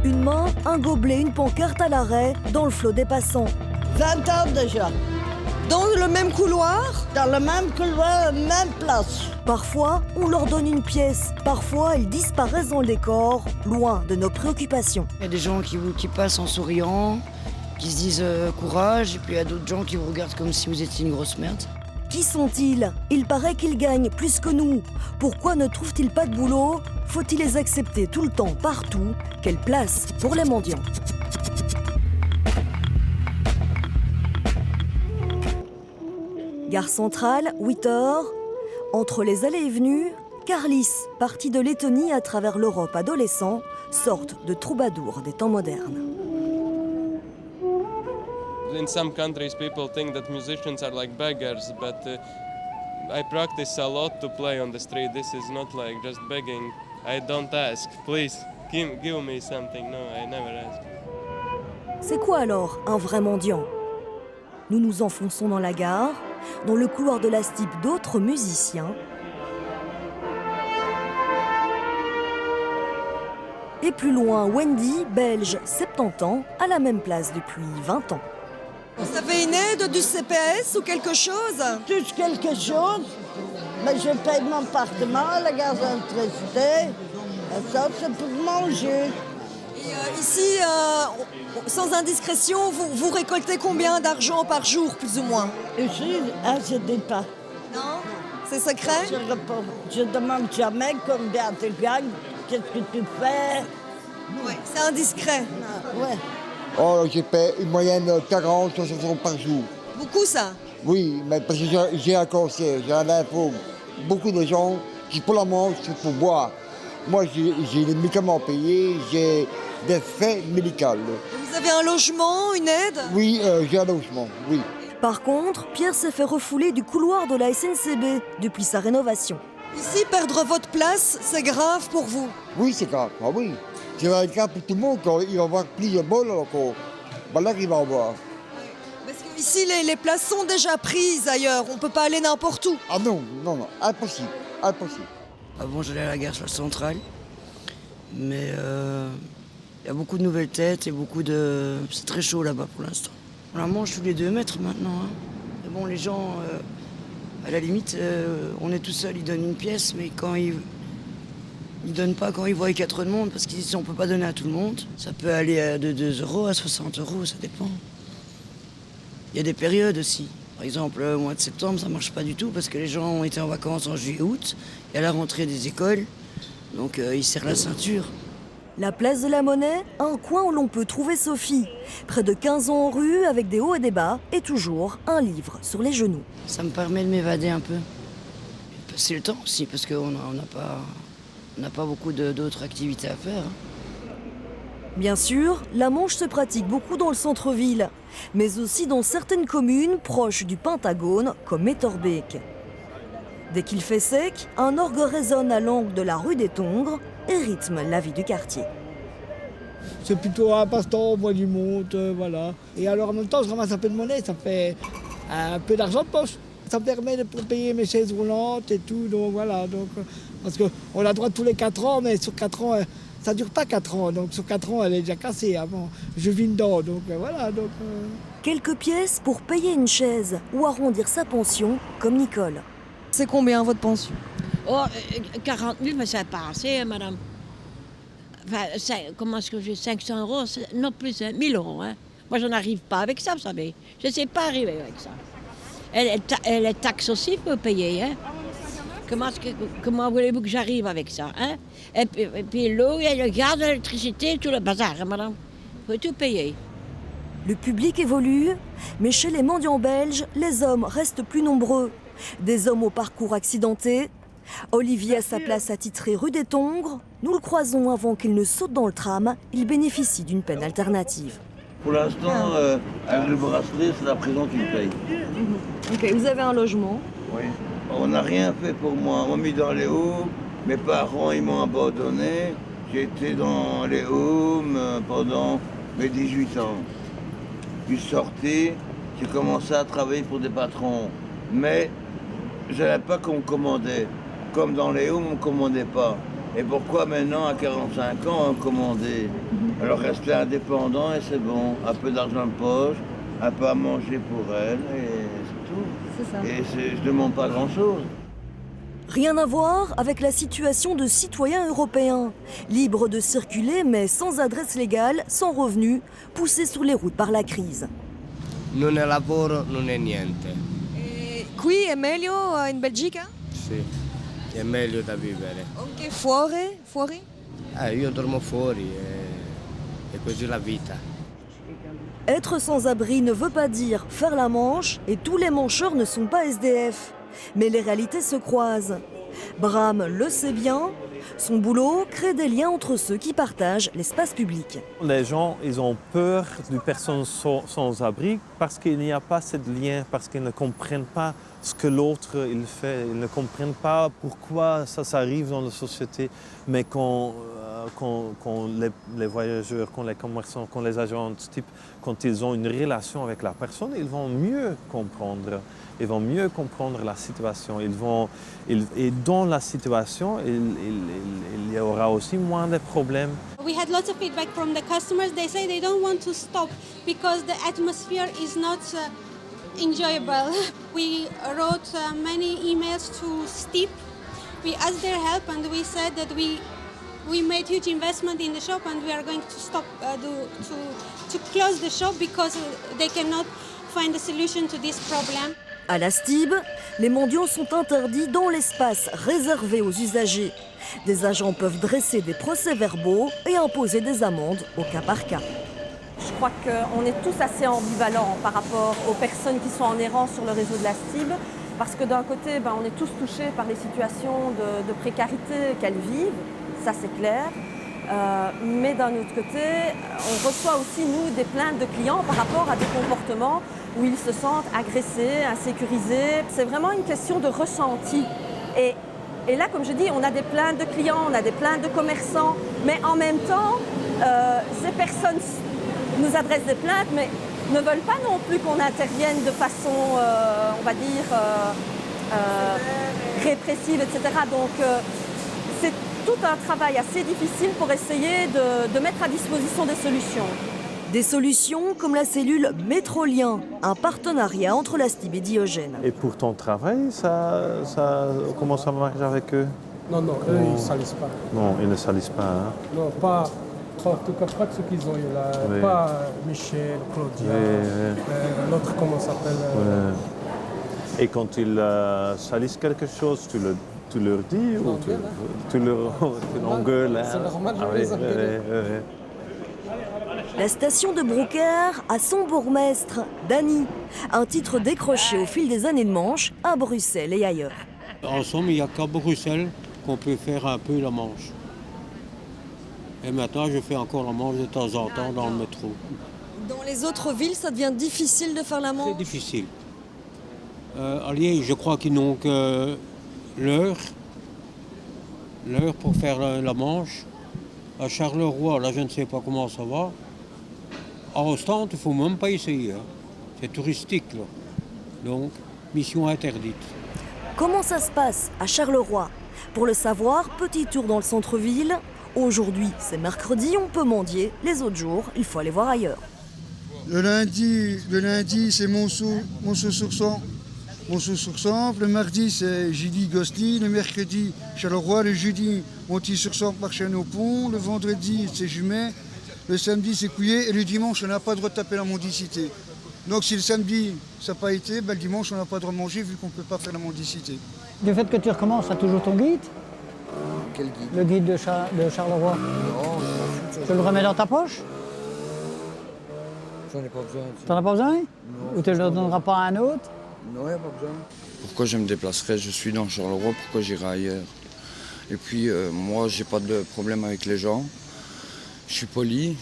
Une main, un gobelet, une pancarte à l'arrêt, dans le flot des passants. 20 ans déjà. Dans le même couloir? Dans le même couloir, même place. Parfois, on leur donne une pièce. Parfois, ils disparaissent dans le décor, loin de nos préoccupations. Il y a des gens qui passent en souriant, qui se disent courage, et puis il y a d'autres gens qui vous regardent comme si vous étiez une grosse merde. Qui sont-ils? Il paraît qu'ils gagnent plus que nous. Pourquoi ne trouvent-ils pas de boulot? Faut-il les accepter tout le temps, partout? Quelle place pour les mendiants? Gare centrale, 8h. Entre les allées et venues, Carlis, parti de Lettonie à travers l'Europe adolescent, sorte de troubadour des temps modernes. In some countries, people think that musicians are like beggars, but I practice a lot to play on the street. This is not like just begging. I don't ask. Please, give me something. No, I never ask. C'est quoi alors un vrai mendiant? Nous nous enfonçons dans la gare, dans le couloir de la STIP d'autres musiciens. Et plus loin, Wendy, belge, 70 ans, à la même place depuis 20 ans. Vous avez une aide du CPS ou quelque chose? Touche quelque chose, mais je paye mon appartement, le gaz d'électricité. Et ça, c'est pour manger. Et ici, sans indiscrétion, vous récoltez combien d'argent par jour, plus ou moins? Ici, je ne dis pas. Non? C'est secret? Je ne demande jamais combien tu gagnes, qu'est-ce que tu fais. Oui, c'est indiscret. Ouais. Oh, je paie une moyenne de 40 60 euros par jour. Beaucoup, ça? Oui, mais parce que j'ai un cancer, j'ai un lymphome. Beaucoup de gens qui, pour la manger, c'est pour boire. Moi, j'ai des médicaments payés, j'ai des frais médicaux. Vous avez un logement, une aide? Oui, j'ai un logement, oui. Par contre, Pierre s'est fait refouler du couloir de la SNCB depuis sa rénovation. Ici, perdre votre place, c'est grave pour vous? Oui, c'est grave, ah oui. C'est un cas pour tout le monde, quand il va y avoir plusieurs bols encore. Voilà qu'il va en avoir. Parce que ici, les places sont déjà prises ailleurs, on ne peut pas aller n'importe où. Ah non, non, non, impossible, impossible. Avant, j'allais à la gare centrale, mais il y a beaucoup de nouvelles têtes et beaucoup de... C'est très chaud là-bas pour l'instant. On la mange tous les 2 mètres maintenant. Hein. Mais bon, les gens, à la limite, on est tout seul, ils donnent une pièce, mais quand ils donnent pas quand ils voient qu'il y a trop de monde, parce qu'ils disent on peut pas donner à tout le monde. Ça peut aller de 2 euros à 60 euros, ça dépend. Il y a des périodes aussi. Par exemple, au mois de septembre, ça marche pas du tout parce que les gens ont été en vacances en juillet-août. Il y a la rentrée des écoles, donc ils serrent la ceinture. La place de la Monnaie, un coin où l'on peut trouver Sophie. Près de 15 ans en rue, avec des hauts et des bas, et toujours un livre sur les genoux. Ça me permet de m'évader un peu. C'est le temps aussi, parce qu'on n'a pas beaucoup d'autres activités à faire. Bien sûr, la manche se pratique beaucoup dans le centre-ville, mais aussi dans certaines communes proches du Pentagone, comme Etterbeek. Dès qu'il fait sec, un orgue résonne à l'angle de la rue des Tongres et rythme la vie du quartier. C'est plutôt un passe-temps, on voit du monde, voilà. Et alors en même temps, je ramasse un peu de monnaie, ça fait un peu d'argent de poche. Ça me permet de payer mes chaises roulantes et tout, donc voilà. Donc, parce qu'on a droit tous les 4 ans, mais sur 4 ans, ça ne dure pas 4 ans. Donc sur 4 ans, elle est déjà cassée avant. Je vis dedans, donc voilà. Donc, Quelques pièces pour payer une chaise ou arrondir sa pension, comme Nicole. C'est combien votre pension? Oh, 40 000, mais c'est pas assez, hein, madame. Enfin, comment est-ce que j'ai 500 euros? Non plus, 1 000 euros. Hein. Moi, je n'arrive pas avec ça, vous savez. Je ne sais pas arriver avec ça. Elle est taxe aussi pour payer. Hein. Comment voulez-vous que j'arrive avec ça? Hein? Et puis l'eau, et le gaz, l'électricité, tout le bazar, hein, madame. Il faut tout payer. Le public évolue, mais chez les mendiants belges, les hommes restent plus nombreux. Des hommes au parcours accidenté. Olivier a sa place attitrée rue des Tongres. Nous le croisons avant qu'il ne saute dans le tram. Il bénéficie d'une peine alternative. Pour l'instant, avec le bracelet, c'est la prison qui me paye. Ok, vous avez un logement? Oui. On n'a rien fait pour moi. On m'a mis dans les homes. Mes parents, ils m'ont abandonné. J'ai été dans les homes pendant mes 18 ans. Puis sorti, j'ai commencé à travailler pour des patrons. Mais je n'avais pas qu'on me commandait. Comme dans les homes, on ne me commandait pas. Et pourquoi maintenant, à 45 ans, commander? Alors rester indépendant et c'est bon. Un peu d'argent de poche, un peu à manger pour elle et c'est tout. C'est ça. Et je ne demande pas grand-chose. Rien à voir avec la situation de citoyens européens, libres de circuler mais sans adresse légale, sans revenus, poussés sur les routes par la crise. Non è lavoro, non è niente. Qui è meglio in Belgica? Sì, è meglio da vivere. Anche fuori? Fuori? Io dormo fuori e così la vita. Être sans abri ne veut pas dire faire la manche et tous les mancheurs ne sont pas SDF. Mais les réalités se croisent. Bram le sait bien, son boulot crée des liens entre ceux qui partagent l'espace public. Les gens, ils ont peur d'une personne sans abri parce qu'il n'y a pas ce lien, parce qu'ils ne comprennent pas ce que l'autre il fait, ils ne comprennent pas pourquoi ça arrive dans la société. Mais quand les voyageurs, quand les commerçants, quand les agents type, quand ils ont une relation avec la personne, ils vont mieux comprendre. Ils vont mieux comprendre la situation. Et dans la situation, il y aura aussi moins de problèmes. We had lots of feedback from the customers. They say they don't want to stop because the atmosphere is not enjoyable. We wrote many emails to Steep. We asked their help and we said that we made huge investment in the shop and we are going to stop to close the shop because they cannot find a solution to this problem. À la Stib, les mendiants sont interdits dans l'espace réservé aux usagers. Des agents peuvent dresser des procès-verbaux et imposer des amendes au cas par cas. Je crois qu'on est tous assez ambivalents par rapport aux personnes qui sont en errance sur le réseau de la Stib, parce que d'un côté, on est tous touchés par les situations de précarité qu'elles vivent, ça c'est clair. Mais d'un autre côté, on reçoit aussi, nous, des plaintes de clients par rapport à des comportements où ils se sentent agressés, insécurisés. C'est vraiment une question de ressenti. Et là, comme je dis, on a des plaintes de clients, on a des plaintes de commerçants, mais en même temps, ces personnes nous adressent des plaintes, mais ne veulent pas non plus qu'on intervienne de façon, on va dire, répressive, etc. Donc, c'est tout un travail assez difficile pour essayer de mettre à disposition des solutions. Des solutions comme la cellule Métrolien, un partenariat entre la Stib et Diogène. Et pour ton travail, comment ça marche avec eux? Non, eux, ils ne salissent pas. Non, ils ne salissent pas. Hein? Non, pas, en tout cas, pas de ceux qu'ils ont eu là. Oui. Pas Michel, Claudia, oui. L'autre, comment ça s'appelle oui. Et quand ils salissent quelque chose, tu leur dis ou tu leur engueules? C'est normal, je les engueule. La station de Brouckère a son bourgmestre, Dany, un titre décroché au fil des années de Manche à Bruxelles et ailleurs. En somme, il n'y a qu'à Bruxelles qu'on peut faire un peu la Manche. Et maintenant, je fais encore la Manche de temps en temps dans le métro. Dans les autres villes, ça devient difficile de faire la Manche? C'est difficile. À Liège, je crois qu'ils n'ont que l'heure pour faire la Manche. À Charleroi, là, je ne sais pas comment ça va. À Ostende, il ne faut même pas essayer. Hein. C'est touristique, là. Donc, mission interdite. Comment ça se passe à Charleroi? Pour le savoir, petit tour dans le centre-ville. Aujourd'hui, c'est mercredi, on peut mendier. Les autres jours, il faut aller voir ailleurs. Le lundi c'est Monceau-sur-Sample. Monceau-sur-Sample. Le mardi, c'est Gilly-Gosny. Le mercredi, Charleroi. Le jeudi, Monty-sur-Sample, Marchand-au-Pont. Le vendredi, c'est Jumet. Le samedi, c'est Couillet. Et le dimanche, on n'a pas le droit de taper la mendicité. Donc si le samedi, ça n'a pas été, le dimanche, on n'a pas le droit de manger vu qu'on ne peut pas faire la mendicité. Du fait que tu recommences, tu as toujours ton guide? Quel guide? Le guide de Charleroi. Non, tu le remets dans ta poche? J'en ai pas besoin. T'en as pas besoin? Non. Ou tu ne le donneras pas à un autre? Non, il n'y a pas besoin. Pourquoi je me déplacerais? Je suis dans Charleroi, pourquoi j'irai ailleurs? Et puis, moi, j'ai pas de problème avec les gens. Je suis poli,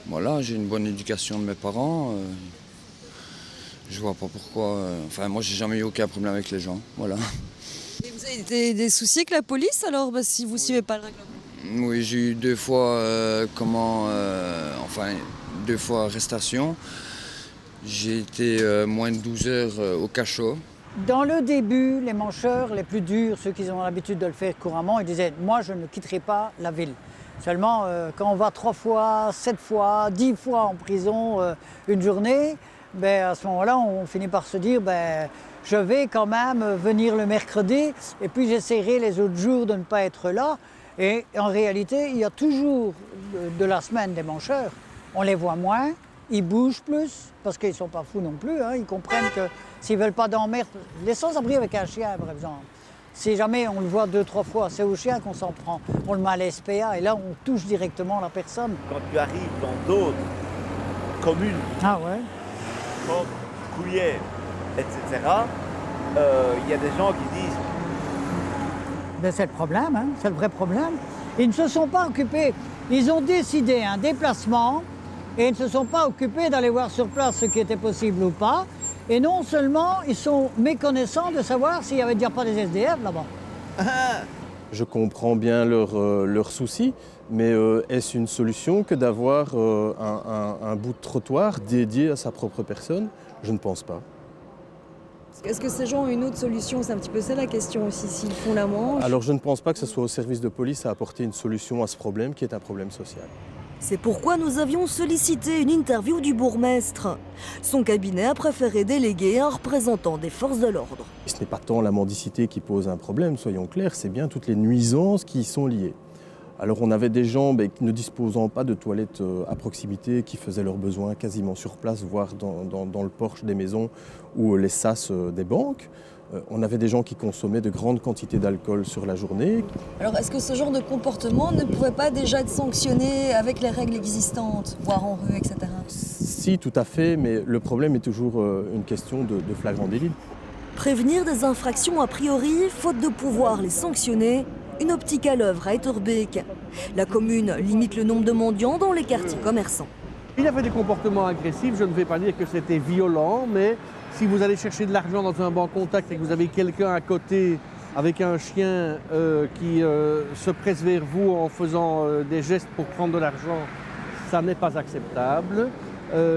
voilà, j'ai une bonne éducation de mes parents. Je vois pas pourquoi. Enfin, moi, j'ai jamais eu aucun problème avec les gens. Voilà. Et vous avez des soucis avec la police alors si vous ne suivez pas le règlement? Oui, j'ai eu 2 fois, 2 fois arrestation. J'ai été moins de 12 heures au cachot. Dans le début, les mancheurs les plus durs, ceux qui ont l'habitude de le faire couramment, ils disaient « moi je ne quitterai pas la ville ». Seulement, quand on va 3 fois, 7 fois, 10 fois en prison une journée, à ce moment-là, on finit par se dire je vais quand même venir le mercredi et puis j'essaierai les autres jours de ne pas être là. Et en réalité, il y a toujours de la semaine des mancheurs. On les voit moins, ils bougent plus, parce qu'ils ne sont pas fous non plus. Hein. Ils comprennent que s'ils ne veulent pas d'emmerde, les sans-abri avec un chien, par exemple. Si jamais on le voit 2-3 fois, c'est au chien qu'on s'en prend. On le met à l'SPA et là, on touche directement la personne. Quand tu arrives dans d'autres communes, comme Couillère, etc., il y a des gens qui disent... C'est le problème, hein, c'est le vrai problème. Ils ne se sont pas occupés. Ils ont décidé un déplacement et ils ne se sont pas occupés d'aller voir sur place ce qui était possible ou pas. Et non seulement, ils sont méconnaissants de savoir s'il n'y avait déjà pas des SDF là-bas. Je comprends bien leurs soucis, mais est-ce une solution que d'avoir un bout de trottoir dédié à sa propre personne? Je ne pense pas. Est-ce que ces gens ont une autre solution? C'est un petit peu ça la question aussi, s'ils font la manche. Alors je ne pense pas que ce soit au service de police à apporter une solution à ce problème qui est un problème social. C'est pourquoi nous avions sollicité une interview du bourgmestre. Son cabinet a préféré déléguer un représentant des forces de l'ordre. Ce n'est pas tant la mendicité qui pose un problème, soyons clairs, c'est bien toutes les nuisances qui y sont liées. Alors on avait des gens ne disposant pas de toilettes à proximité, qui faisaient leurs besoins quasiment sur place, voire dans le porche des maisons ou les sas des banques. On avait des gens qui consommaient de grandes quantités d'alcool sur la journée. Alors est-ce que ce genre de comportement ne pourrait pas déjà être sanctionné avec les règles existantes, voire en rue, etc. Si, tout à fait, mais le problème est toujours une question de flagrant délit. Prévenir des infractions a priori, faute de pouvoir les sanctionner, une optique à l'œuvre à Etterbeek. La commune limite le nombre de mendiants dans les quartiers commerçants. Il y avait des comportements agressifs, je ne vais pas dire que c'était violent, mais si vous allez chercher de l'argent dans un banc contact et que vous avez quelqu'un à côté avec un chien qui se presse vers vous en faisant des gestes pour prendre de l'argent, ça n'est pas acceptable.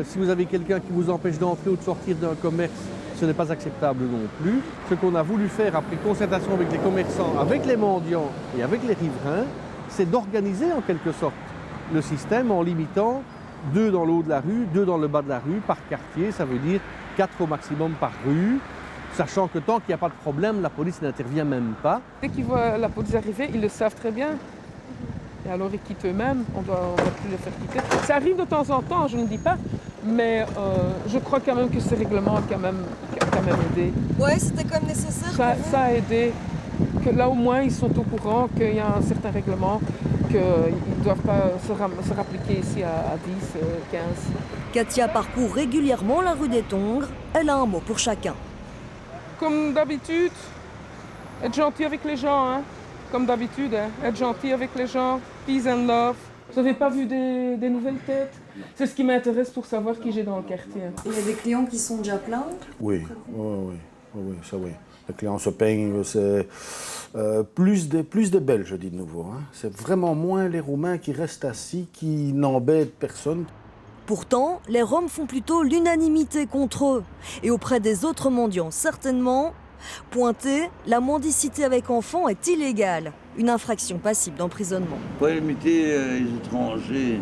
Si vous avez quelqu'un qui vous empêche d'entrer ou de sortir d'un commerce, ce n'est pas acceptable non plus. Ce qu'on a voulu faire après concertation avec les commerçants, avec les mendiants et avec les riverains, c'est d'organiser en quelque sorte le système en limitant 2 dans le haut de la rue, 2 dans le bas de la rue, par quartier, ça veut dire 4 au maximum par rue, sachant que tant qu'il n'y a pas de problème, la police n'intervient même pas. Dès qu'ils voient la police arriver, ils le savent très bien. Et alors ils quittent eux-mêmes, on ne doit plus les faire quitter. Ça arrive de temps en temps, je ne dis pas, mais je crois quand même que ce règlement a quand même aidé. Ouais, c'était quand même nécessaire. Ça a aidé. Que là au moins ils sont au courant qu'il y a un certain règlement, qu'ils ne doivent pas se rappliquer ici à 10, 15. Katia parcourt régulièrement la rue des Tongres. Elle a un mot pour chacun. Comme d'habitude, être gentil avec les gens, hein. Comme d'habitude, hein. Être gentil avec les gens, peace and love. Vous n'avez pas vu des nouvelles têtes? C'est ce qui m'intéresse pour savoir qui j'ai dans le quartier. Il y a des clients qui sont déjà pleins? Oui, ça oui. Les clients se peignent, c'est plus des Belges, je dis de nouveau. Hein. C'est vraiment moins les Roumains qui restent assis, qui n'embêtent personne. Pourtant, les Roms font plutôt l'unanimité contre eux. Et auprès des autres mendiants, certainement, pointer, la mendicité avec enfants est illégale. Une infraction passible d'emprisonnement. Il faut limiter les étrangers.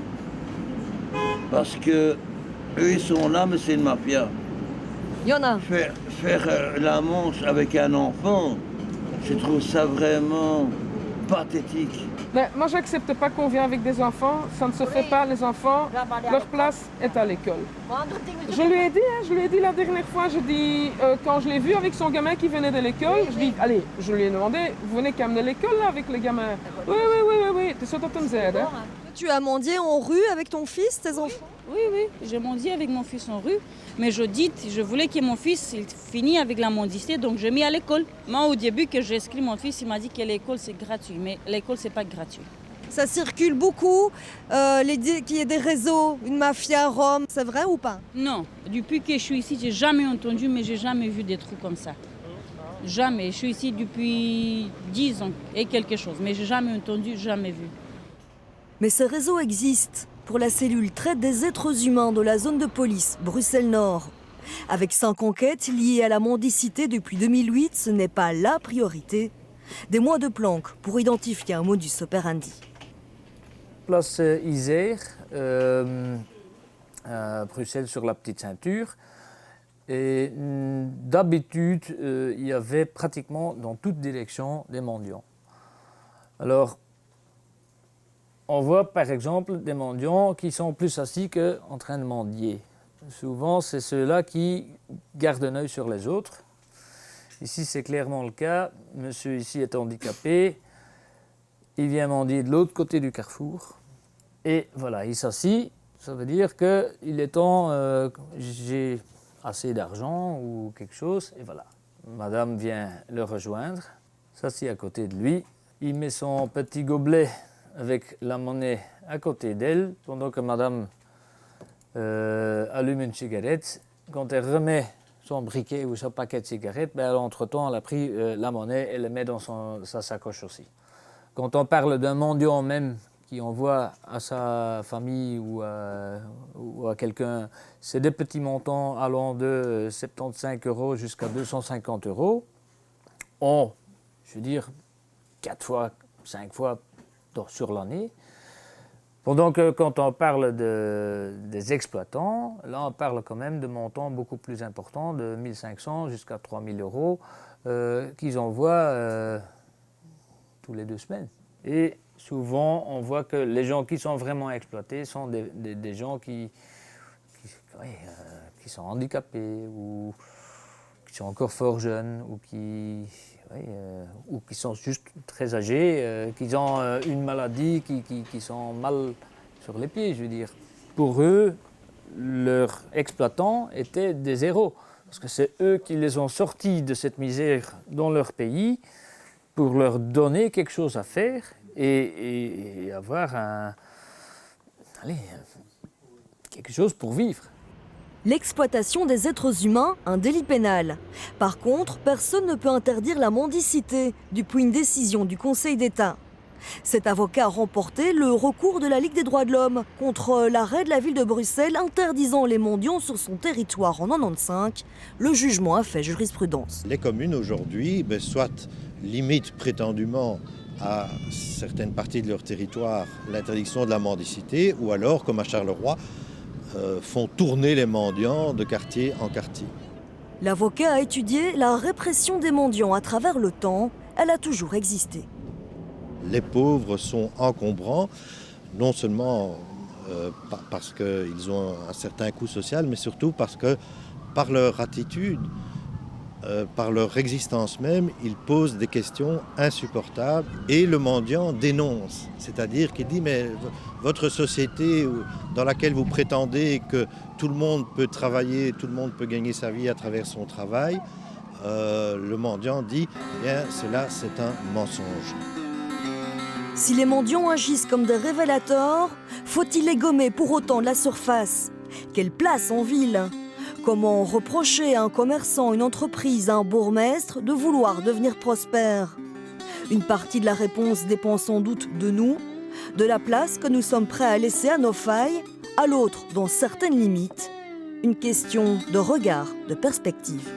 Parce que eux, ils sont là, mais c'est une mafia. Il y en a. Faire la manche avec un enfant, je trouve ça vraiment pathétique. Mais moi, j'accepte pas qu'on vienne avec des enfants. Ça ne se fait pas, les enfants. Leur place est à l'école. Je lui ai dit la dernière fois, quand je l'ai vu avec son gamin qui venait de l'école, je lui ai demandé, vous venez qu'amener l'école là avec les gamins? Oui. T'es sûr de me dire, hein? Tu as mendié en rue avec ton fils, tes enfants? Oui, j'ai mendié avec mon fils en rue, mais je voulais que mon fils finisse avec la mendicité, donc je mis à l'école. Moi, au début que j'ai inscrit mon fils, il m'a dit que l'école c'est gratuit, mais l'école c'est pas gratuit. Ça circule beaucoup, qu'il y ait des réseaux, une mafia rome, c'est vrai ou pas? Non, depuis que je suis ici, j'ai jamais entendu, mais j'ai jamais vu des trucs comme ça. Jamais, je suis ici depuis 10 ans et quelque chose, mais j'ai jamais entendu, jamais vu. Mais ces réseaux existent pour la cellule traite des êtres humains de la zone de police Bruxelles-Nord. Avec 5 enquêtes liées à la mendicité depuis 2008, ce n'est pas la priorité. Des mois de planque pour identifier un modus operandi. Place Isère, à Bruxelles sur la Petite Ceinture. Et d'habitude, il y avait pratiquement dans toutes directions des mendiants. Alors, on voit par exemple des mendiants qui sont plus assis qu'en train de mendier. Souvent, c'est ceux-là qui gardent un œil sur les autres. Ici, c'est clairement le cas. Monsieur ici est handicapé. Il vient mendier de l'autre côté du carrefour. Et voilà, il s'assit. Ça veut dire qu'il est temps, j'ai assez d'argent ou quelque chose. Et voilà, madame vient le rejoindre, s'assied à côté de lui. Il met son petit gobelet avec la monnaie à côté d'elle, pendant que madame allume une cigarette. Quand elle remet son briquet ou son paquet de cigarettes, ben, entre-temps, elle a pris la monnaie et la met dans sa sacoche aussi. Quand on parle d'un mendiant même qui envoie à sa famille ou à quelqu'un, c'est des petits montants allant de 75 € jusqu'à 250 €. Je veux dire, 4 fois, 5 fois sur l'année. Pendant que quand on parle des exploitants, là on parle quand même de montants beaucoup plus importants, de 1500 jusqu'à 3000 € qu'ils envoient tous les 2 semaines. Et souvent on voit que les gens qui sont vraiment exploités sont des gens qui sont handicapés ou qui sont encore fort jeunes ou qui sont juste très âgés, qui ont une maladie, qui sont mal sur les pieds, je veux dire. Pour eux, leurs exploitants étaient des héros, parce que c'est eux qui les ont sortis de cette misère dans leur pays pour leur donner quelque chose à faire et avoir quelque chose pour vivre. L'exploitation des êtres humains, un délit pénal. Par contre, personne ne peut interdire la mendicité depuis une décision du Conseil d'État. Cet avocat a remporté le recours de la Ligue des droits de l'homme contre l'arrêt de la ville de Bruxelles interdisant les mendiants sur son territoire en 1995. Le jugement a fait jurisprudence. Les communes aujourd'hui, soit limitent prétendument à certaines parties de leur territoire l'interdiction de la mendicité, ou alors, comme à Charleroi, font tourner les mendiants de quartier en quartier. L'avocat a étudié la répression des mendiants à travers le temps. Elle a toujours existé. Les pauvres sont encombrants, non seulement parce qu'ils ont un certain coût social, mais surtout parce que par leur attitude, par leur existence même, ils posent des questions insupportables et le mendiant dénonce. C'est-à-dire qu'il dit, mais votre société dans laquelle vous prétendez que tout le monde peut travailler, tout le monde peut gagner sa vie à travers son travail, le mendiant dit, eh bien, cela c'est un mensonge. Si les mendiants agissent comme des révélateurs, faut-il les gommer pour autant de la surface? Quelle place en ville? Comment reprocher à un commerçant, une entreprise, à un bourgmestre de vouloir devenir prospère? Une partie de la réponse dépend sans doute de nous, de la place que nous sommes prêts à laisser à nos failles, à l'autre dans certaines limites. Une question de regard, de perspective.